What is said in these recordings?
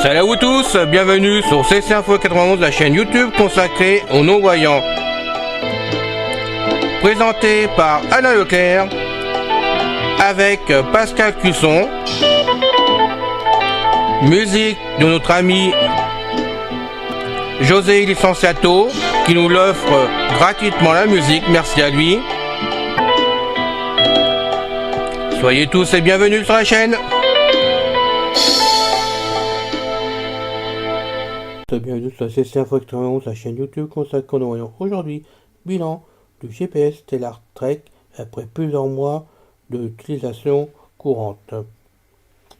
Salut à vous tous, bienvenue sur CC Info 91, la chaîne YouTube consacrée aux non-voyants. Présenté par Alain Leclerc, avec Pascal Cusson. Musique de notre ami José Licenciato, qui nous l'offre gratuitement la musique, merci à lui. Soyez tous et bienvenus sur la chaîne. Bienvenue sur la CC Info 91, la chaîne YouTube consacrée aux non-voyants. Aujourd'hui, bilan du GPS Stellar Trek après plusieurs mois d'utilisation courante.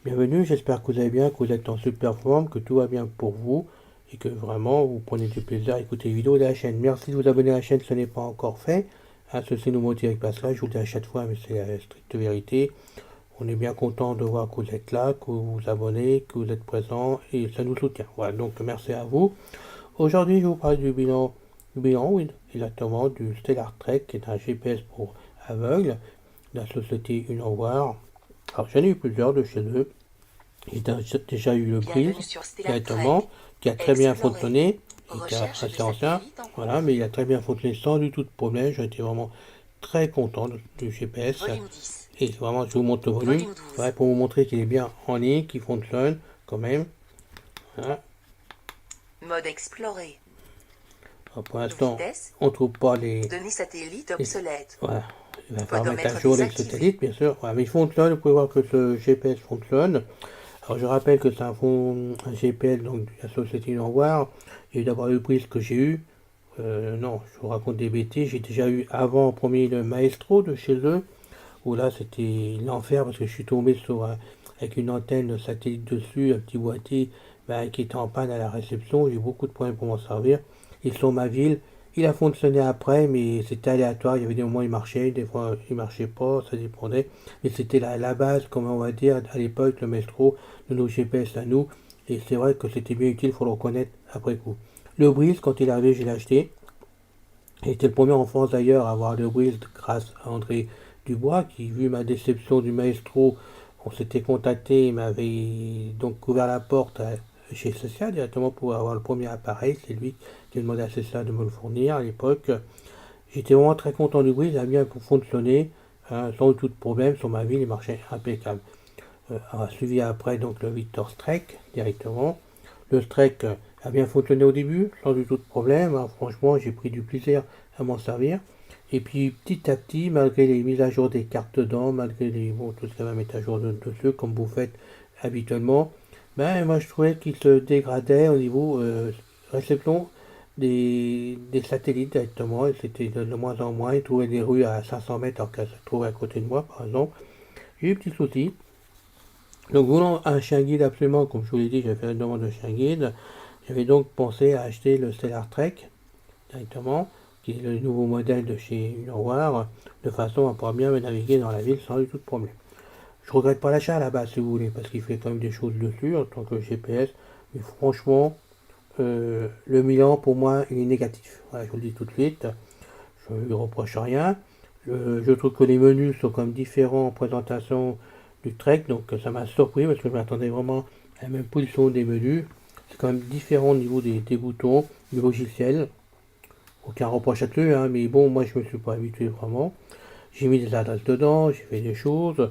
Bienvenue, j'espère que vous allez bien, que vous êtes en super forme, que tout va bien pour vous et que vraiment vous prenez du plaisir à écouter les vidéos de la chaîne. Merci de vous abonner à la chaîne si ce n'est pas encore fait. Ceci nous motive avec Pascal, je vous le dis à chaque fois, mais c'est la stricte vérité. On est bien content de voir que vous êtes là, que vous vous abonnez, que vous êtes présent et ça nous soutient. Voilà, donc merci à vous. Aujourd'hui, je vais vous parler du bilan, oui, exactement, du Stellar Trek, qui est un GPS pour aveugles, de la société Unovoir. Alors, j'en ai eu plusieurs de chez eux. J'ai déjà eu le Breeze, directement, qui a très bien fonctionné, qui est assez ancien, voilà, mais il a très bien fonctionné sans du tout de problème. J'ai été vraiment très content du GPS. Et vraiment, je vous montre le volume, ouais, pour vous montrer qu'il est bien en ligne, qu'il fonctionne quand même. Voilà. Mode exploré. Alors, pour l'instant, on ne trouve pas les données satellites obsolètes. Voilà. Il va falloir mettre à jour les satellites, bien sûr. Voilà, mais il fonctionne, vous pouvez voir que ce GPS fonctionne. Alors, je rappelle que c'est un GPS donc, de la société Unovoir. Il y a eu d'abord le Breeze que j'ai eu. Non, je vous raconte des bêtises. J'ai déjà eu avant en premier le Maestro de chez eux. Où là c'était l'enfer parce que je suis tombé sur avec une antenne de satellite dessus, un petit boîtier qui était en panne à la réception. J'ai eu beaucoup de problèmes pour m'en servir. Et sur ma ville, il a fonctionné après, mais c'était aléatoire. Il y avait des moments où il marchait, des fois il marchait pas, ça dépendait. Mais c'était la base, comme on va dire, à l'époque, le Maestro de nos GPS à nous. Et c'est vrai que c'était bien utile, il faut le reconnaître après coup. Le Breeze, quand il est arrivé, je l'ai acheté. Il était le premier en France d'ailleurs à avoir le Breeze grâce à André Dubois, qui, vu ma déception du Maestro, on s'était contacté, il m'avait donc ouvert la porte chez CCA directement pour avoir le premier appareil. C'est lui qui a demandé à CCA de me le fournir à l'époque. J'étais vraiment très content du Breeze, il a bien fonctionné, sans tout de problème, sur ma ville, il marchait impeccable. A suivi après donc le Victor Strek directement. Le Strek a bien fonctionné au début, sans du tout de problème. Franchement, j'ai pris du plaisir à m'en servir. Et puis petit à petit, malgré les mises à jour des cartes dedans, malgré tout ce qu'il va mettre à jour dessus, comme vous faites habituellement, moi je trouvais qu'il se dégradait au niveau réception des satellites directement, et c'était de moins en moins. Il trouvait des rues à 500 mètres alors qu'elles se trouvaient à côté de moi, par exemple. J'ai eu des petits soucis. Donc voulant un chien guide absolument, comme je vous l'ai dit, j'avais fait une demande de chien guide. J'avais donc pensé à acheter le Stellar Trek directement, qui est le nouveau modèle de chez Unovoir, de façon à pouvoir bien me naviguer dans la ville sans du tout de problème. Je regrette pas l'achat à la base si vous voulez, parce qu'il fait quand même des choses dessus en tant que GPS, mais franchement, le Milan pour moi il est négatif. Voilà, je vous le dis tout de suite, je ne lui reproche rien. Je trouve que les menus sont comme différents en présentation du Trek, donc ça m'a surpris parce que je m'attendais vraiment à la même position des menus. C'est quand même différent au niveau des boutons, du logiciel. Aucun reproche à dessus, mais bon, moi je me suis pas habitué vraiment. J'ai mis des adresses dedans, j'ai fait des choses.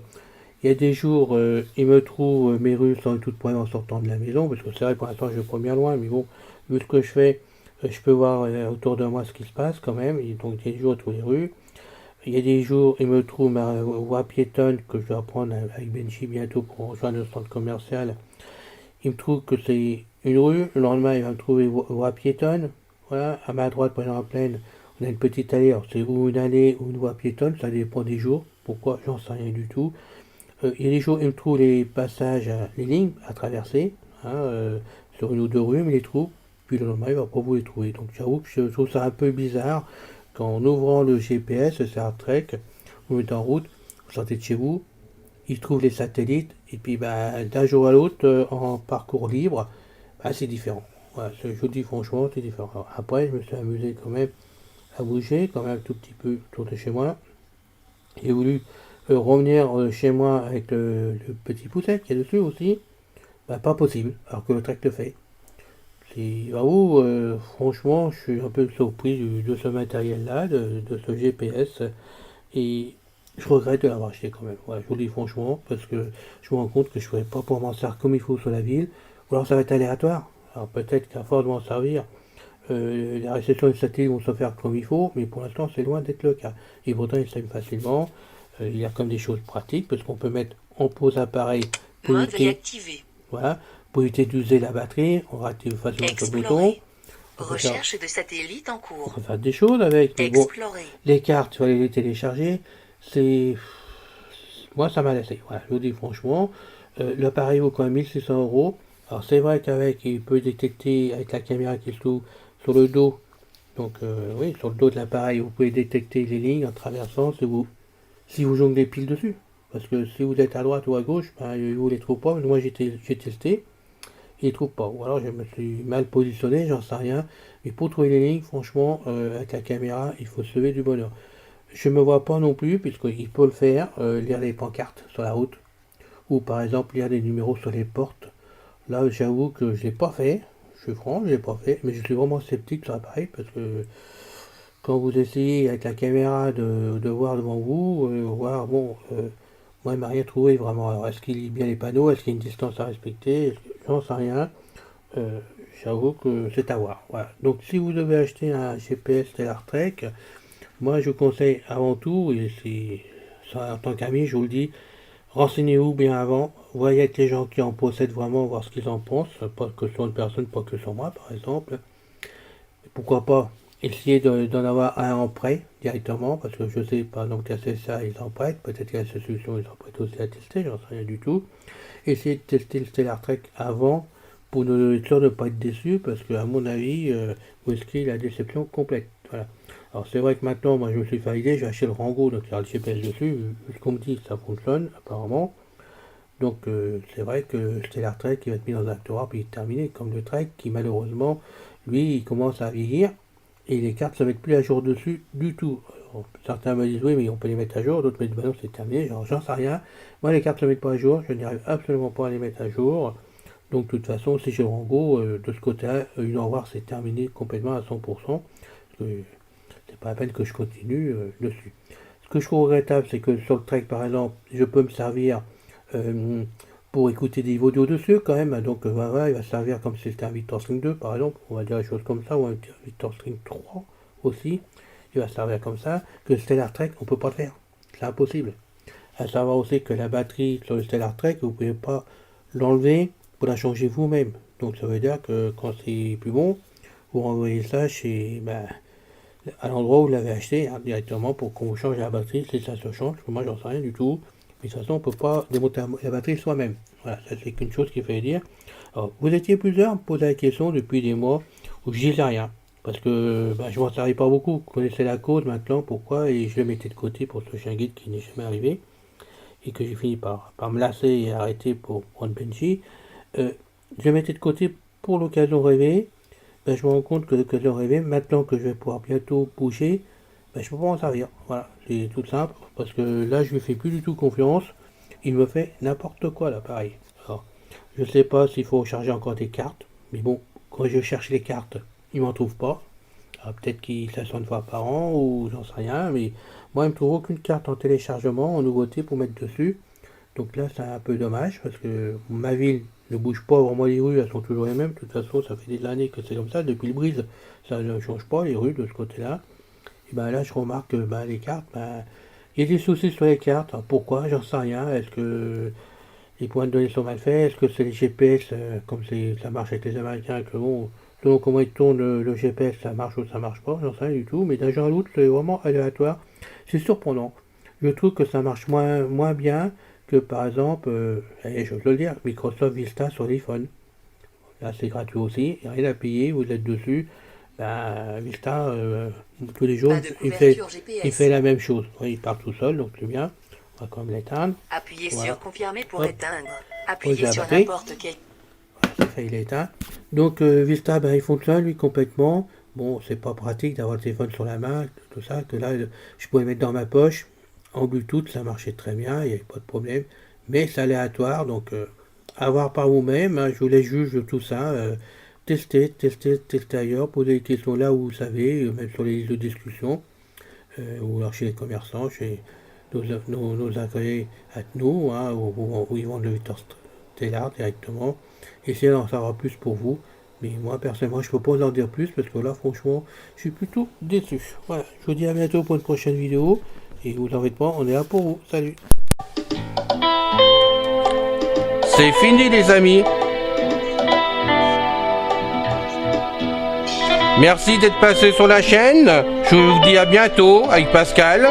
Il y a des jours, il me trouve mes rues sans tout problème en sortant de la maison, parce que c'est vrai pour l'instant je prends bien loin, mais bon, vu ce que je fais, je peux voir autour de moi ce qui se passe quand même. Et donc il y a des jours toutes les rues. Il y a des jours, il me trouve ma voie piétonne que je dois prendre avec Benji bientôt pour rejoindre le centre commercial. Il me trouve que c'est une rue, le lendemain il va me trouver voie piétonne. Voilà, à ma droite, pendant la plaine, on a une petite allée, alors c'est ou une allée ou une voie piétonne, ça dépend des jours. Pourquoi, j'en sais rien du tout. Il y a des jours, il me trouve les passages, les lignes à traverser, sur une ou deux rues, mais les trouve, puis le lendemain il va pas vous les trouver. Donc j'avoue que je trouve ça un peu bizarre. En ouvrant le GPS, c'est un Trek, vous mettez en route, vous sortez de chez vous, il trouve les satellites, et puis d'un jour à l'autre, en parcours libre, c'est différent. Voilà, je vous dis franchement, c'est différent. Alors, après, je me suis amusé quand même à bouger, quand même un tout petit peu autour de chez moi. J'ai voulu revenir chez moi avec le petit poussette qui est dessus aussi. bah, pas possible, alors que le Trek le fait. J'avoue, franchement, je suis un peu surpris de ce matériel-là, de ce GPS, et je regrette de l'avoir acheté quand même. Voilà, je vous le dis franchement, parce que je me rends compte que je ne pourrais pas pouvoir m'en servir comme il faut sur la ville, ou alors ça va être aléatoire. Alors peut-être qu'à force de m'en servir, les réceptions des satellites vont se faire comme il faut, mais pour l'instant c'est loin d'être le cas. Et pourtant il s'allume facilement. Il y a comme des choses pratiques, parce qu'on peut mettre en pause appareil pour Mode éviter, réactivé. voilà, pour éviter d'user la batterie, on réactive facilement ce bouton. Explorer. On peut faire, Recherche de satellites en on cours. peut faire des choses avec, mais bon, Explorer. les cartes, il fallait les télécharger, c'est... Moi ça m'a lassé, voilà, je vous dis franchement. L'appareil vaut quand même 1600 euros. Alors c'est vrai qu'avec, il peut détecter, avec la caméra qui se trouve sur le dos, donc oui, sur le dos de l'appareil, vous pouvez détecter les lignes en traversant si vous jonglez pile dessus. Parce que si vous êtes à droite ou à gauche, ben, il vous les trouve pas. Moi j'ai testé, il les trouve pas. Ou alors je me suis mal positionné, j'en sais rien. Mais pour trouver les lignes, franchement, avec la caméra, il faut se lever du bonheur. Je me vois pas non plus, puisqu'il peut le faire, lire les pancartes sur la route. Ou par exemple lire des numéros sur les portes. Là j'avoue que je l'ai pas fait. Je suis franc, je l'ai pas fait. Mais je suis vraiment sceptique sur l'appareil, parce que quand vous essayez avec la caméra de voir devant vous, voir, bon, moi il m'a rien trouvé vraiment. Alors est-ce qu'il lit bien les panneaux, est-ce qu'il y a une distance à respecter, j'en sais rien. Euh, J'avoue que c'est à voir. Voilà. Donc si vous devez acheter un GPS Stellar Trek, moi je vous conseille avant tout, et c'est ça en tant qu'ami, je vous le dis, renseignez-vous bien avant, voyez avec les gens qui en possèdent vraiment, voir ce qu'ils en pensent, pas que sur une personne, pas que sur moi par exemple. Pourquoi pas essayer d'en avoir un en prêt directement, parce que je sais par exemple qu'à CSA ils en prêtent, peut-être qu'à cette solution ils en prêtent aussi à tester, j'en sais rien du tout. Essayez de tester le Stellar Trek avant pour être sûr de ne pas être déçu, parce qu'à mon avis, vous risquez la déception complète. Voilà. Alors c'est vrai que maintenant, moi je me suis fait l'idée, j'ai acheté le Rango, donc il y a le GPS dessus, vu ce qu'on me dit, ça fonctionne apparemment. Donc c'est vrai que Stellar Trek il va être mis dans un acteur puis terminé, comme le Trek qui malheureusement, lui, il commence à vieillir et les cartes ne se mettent plus à jour dessus du tout. Alors, certains me disent oui mais on peut les mettre à jour, d'autres me disent bah non c'est terminé, genre j'en sais rien. Moi les cartes ne se mettent pas à jour, je n'arrive absolument pas à les mettre à jour. Donc de toute façon si j'ai le Rango, de ce côté-là, une au revoir c'est terminé complètement à 100%. Parce que c'est pas la peine que je continue dessus. Ce que je trouve regrettable c'est que sur le Trek par exemple, je peux me servir euh, pour écouter des audios dessus quand même. Donc voilà, il va servir comme si c'était un Victor String 2 par exemple, on va dire des choses comme ça, ou un Victor String 3 aussi. Il va servir comme ça. Que Stellar Trek, on peut pas le faire. C'est impossible. À savoir aussi que la batterie sur le Stellar Trek, vous pouvez pas l'enlever pour la changer vous-même. Donc ça veut dire que quand c'est plus bon, vous renvoyez ça chez à l'endroit où vous l'avez acheté hein, directement pour qu'on vous change la batterie si ça se change. Moi j'en sais rien du tout. Mais de toute façon, on ne peut pas démonter la batterie soi-même. Voilà, ça c'est qu'une chose qu'il fallait dire. Alors, vous étiez plusieurs à me poser la question depuis des mois où je disais rien. Parce que je m'en servais pas beaucoup. Vous connaissez la cause maintenant, pourquoi, et je le mettais de côté pour ce chien guide qui n'est jamais arrivé. Et que j'ai fini par me lasser et arrêter pour prendre Benji. Je le mettais de côté pour l'occasion rêvée. Je me rends compte que l'occasion rêvée, maintenant que je vais pouvoir bientôt bouger, je peux pas m'en servir. Voilà, c'est tout simple, parce que là, je lui fais plus du tout confiance. Il me fait n'importe quoi, là, pareil. Alors, je sais pas s'il faut charger encore des cartes, mais bon, quand je cherche les cartes, il m'en trouve pas. Alors, peut-être qu'il ça sonne une fois par an, ou j'en sais rien, mais moi, il me trouve aucune carte en téléchargement, en nouveauté pour mettre dessus. Donc là, c'est un peu dommage, parce que ma ville ne bouge pas, vraiment les rues, elles sont toujours les mêmes. De toute façon, ça fait des années que c'est comme ça, depuis le brise, ça ne change pas, les rues, de ce côté-là. Et là, je remarque que les cartes, il y a des soucis sur les cartes. Alors, pourquoi? J'en sais rien. Est-ce que les points de données sont mal faits? Est-ce que c'est les GPS, comme ça marche avec les Américains, que bon, selon comment ils tournent le GPS, ça marche ou ça marche pas? J'en sais rien du tout. Mais d'un jour à l'autre, c'est vraiment aléatoire. C'est surprenant. Je trouve que ça marche moins bien que par exemple, et je veux le dire, Microsoft Vista sur l'iPhone. Là, c'est gratuit aussi, il n'y a rien à payer, vous êtes dessus. Vista, tous les jours, Pas de il fait, couverture il fait GPS. la même chose. Oui, il part tout seul, donc c'est bien. On va quand même l'éteindre. Appuyez Voilà. sur confirmer pour Hop, éteindre. pose Appuyez la sur batterie. n'importe quel. Ça fait, il est éteint. Donc Vista, il fonctionne lui complètement. Bon, c'est pas pratique d'avoir le téléphone sur la main, tout ça, que là, je pouvais mettre dans ma poche. En Bluetooth, ça marchait très bien, il n'y avait pas de problème. Mais c'est aléatoire, donc à voir par vous-même, hein, je vous laisse juger tout ça, testez ailleurs, posez des questions là où vous savez, même sur les listes de discussion, ou alors chez les commerçants, chez nos agréés à nous, hein, où ils vendent le Victor Stellar directement. Essayez d'en savoir plus pour vous. Mais moi, personnellement, je ne peux pas en dire plus parce que là, franchement, je suis plutôt déçu. Voilà, je vous dis à bientôt pour une prochaine vidéo. Et vous en faites pas, on est là pour vous. Salut. C'est fini, les amis. Merci d'être passé sur la chaîne. Je vous dis à bientôt avec Pascal.